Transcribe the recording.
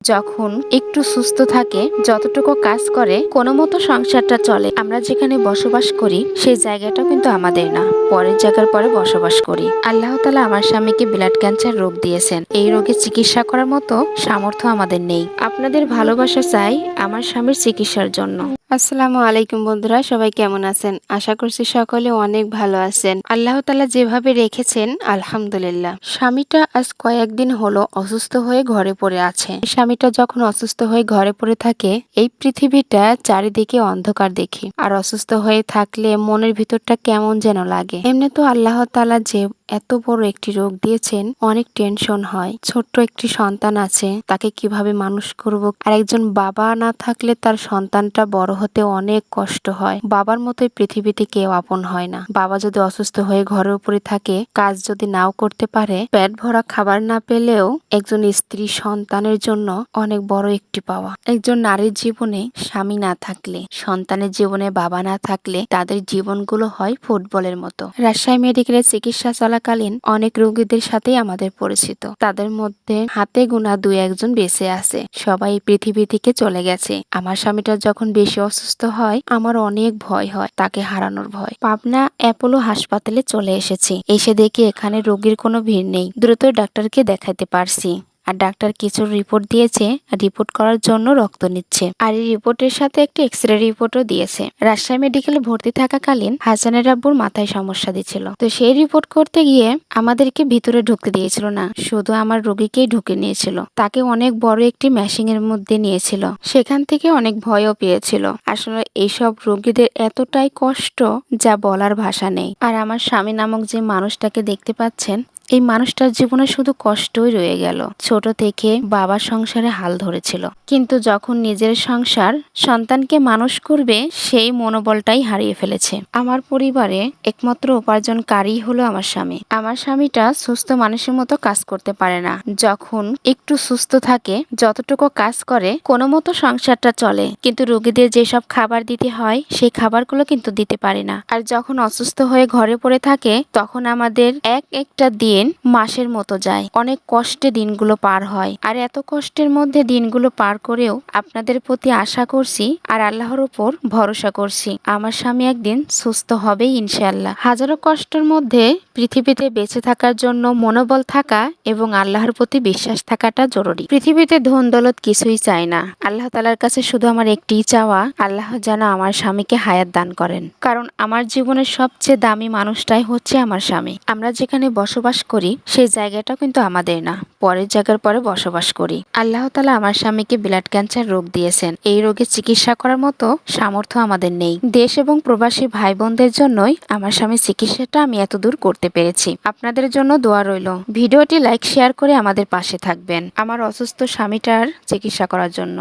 যখন একটু সুস্থ থাকে, যতটুকু কাজ করে কোনো মতো সংসারটা চলে। আমরা যেখানে বসবাস করি সেই জায়গাটা কিন্তু আমাদের না, পরের জায়গার পরে বসবাস করি। আল্লাহ তাআলা আমার স্বামীকে ব্লাড ক্যান্সার রোগ দিয়েছেন। এই রোগের চিকিৎসা করার মতো সামর্থ্য আমাদের নেই। আপনাদের ভালোবাসা চাই আমার স্বামীর চিকিৎসার জন্য। আসসালামু আলাইকুম বন্ধুরা, সবাই কেমন আছেন? আশা করছি সকলে অনেক ভালো আছেন। আল্লাহ তাআলা যেভাবে রেখেছেন আলহামদুলিল্লাহ। স্বামীটা আজ কয়েকদিন হলো অসুস্থ হয়ে ঘরে পড়ে আছে। স্বামীটা যখন অসুস্থ হয়ে ঘরে পড়ে থাকে, এই পৃথিবীটা চারিদিকে অন্ধকার দেখি। আর অসুস্থ হয়ে থাকলে মনের ভিতরটা কেমন যেন লাগে। এমনি তো আল্লাহ তাআলা যে এত বড় একটি রোগ দিয়েছেন, অনেক টেনশন হয়। ছোট্ট একটি সন্তান আছে, তাকে কিভাবে মানুষ করব। আর একজন বাবা না থাকলে তার সন্তানটা বড় হতে অনেক কষ্ট হয়। বাবার মতোই পৃথিবীতে কেউ আপন হয় না। বাবা যদি অসুস্থ হয়ে ঘরের উপরে থাকে, কাজ যদি নাও করতে পারে, পেট ভরা খাবার না পেলেও একজন স্ত্রী সন্তানের জন্য অনেক বড় একটি পাওয়া। একজন নারীর জীবনে স্বামী না থাকলে, সন্তানের জীবনে বাবা না থাকলে তাদের জীবনগুলো হয় ফুটবলের মতো। রাজশাহী মেডিকেলের চিকিৎসা চলাকালীন অনেক রোগীদের সাথেই আমাদের পরিচিত। তাদের মধ্যে হাতে গোনা দুই একজন বেঁচে আছে, সবাই পৃথিবী থেকে চলে গেছে। আমার স্বামীটা যখন বেশি অসুস্থ হয়, আমার অনেক ভয় হয়, তাকে হারানোর ভয়। পাবনা অ্যাপোলো হাসপাতালে চলে এসেছি। এসে দেখি এখানে রোগীর কোনো ভিড় নেই। দ্রুত ডাক্তারকে দেখাতে পারছি। আর ডাক্তার কিছু রিপোর্ট দিয়েছে, রিপোর্ট করার জন্য রক্ত নিচ্ছে। আর এই রিপোর্টের সাথে একটা এক্সরে রিপোর্টও দিয়েছে। রাজশাহী মেডিকেলে ভর্তি থাকাকালীন হাসানের আব্বুর মাথায় সমস্যা দিচ্ছিল, তো সেই রিপোর্ট করতে গিয়ে আমাদেরকে ভিতরে ঢুকতে দিয়েছিল না, শুধু আমার রোগীকেই ঢুকে নিয়েছিল। তাকে অনেক বড় একটি মেশিং এর মধ্যে নিয়েছিল, সেখান থেকে অনেক ভয়ও পেয়েছিল। আসলে এইসব রোগীদের এতটাই কষ্ট যা বলার ভাষা নেই। আর আমার স্বামী নামক যে মানুষটাকে দেখতে পাচ্ছেন, এই মানুষটার জীবনে শুধু কষ্টই রয়ে গেল। ছোট থেকে বাবার সংসারে হাল ধরেছিল, কিন্তু যখন নিজের সংসার, সন্তানকে মানুষ করবে, সেই মনোবলটাই হারিয়ে ফেলেছে। আমার পরিবারে একমাত্র উপার্জনকারী হলো আমার স্বামী। আমার স্বামীটা সুস্থ মানুষের মতো কাজ করতে পারে না। যখন একটু সুস্থ থাকে, যতটুকু কাজ করে কোনো মতো সংসারটা চলে, কিন্তু রোগীদের যেসব খাবার দিতে হয় সেই খাবারগুলো কিন্তু দিতে পারে না। আর যখন অসুস্থ হয়ে ঘরে পড়ে থাকে, তখন আমাদের একটা দিন মাসের মতো যায়। অনেক কষ্টে দিনগুলো পার হয়। আর এত কষ্টের মধ্যে দিনগুলো পার করেও আপনাদের প্রতি আশা করছি আর আল্লাহর উপর ভরসা করছি, আমার স্বামী একদিন সুস্থ হবেই ইনশাআল্লাহ। হাজারো কষ্টের মধ্যে পৃথিবীতে বেঁচে থাকার জন্য মনোবল থাকা এবং আল্লাহর প্রতি বিশ্বাস থাকাটা জরুরি। পৃথিবীতে ধন দৌলত কিছুই চাই না, আল্লাহ তাআলার কাছে শুধু আমার একটিই চাওয়া, আল্লাহ যেন আমার স্বামীকে হায়াত দান করেন। কারণ আমার জীবনের সবচেয়ে দামি মানুষটাই হচ্ছে আমার স্বামী। আমরা যেখানে বসবাস করি সেই জায়গাটা কিন্তু আমাদের না, পরের জায়গার পরে বসবাস করি। আল্লাহ তাআলা আমার স্বামীকে ব্লাড ক্যান্সার রোগ দিয়েছেন। এই রোগের চিকিৎসা করার মতো সামর্থ্য আমাদের নেই। দেশ এবং প্রবাসী ভাই বোনদের জন্যই আমার স্বামীর চিকিৎসাটা আমি এতদূর করতে পেরেছি। আপনাদের জন্য দোয়া রইল। ভিডিওটি লাইক শেয়ার করে আমাদের পাশে থাকবেন আমার অসুস্থ স্বামীটার চিকিৎসা করার জন্য।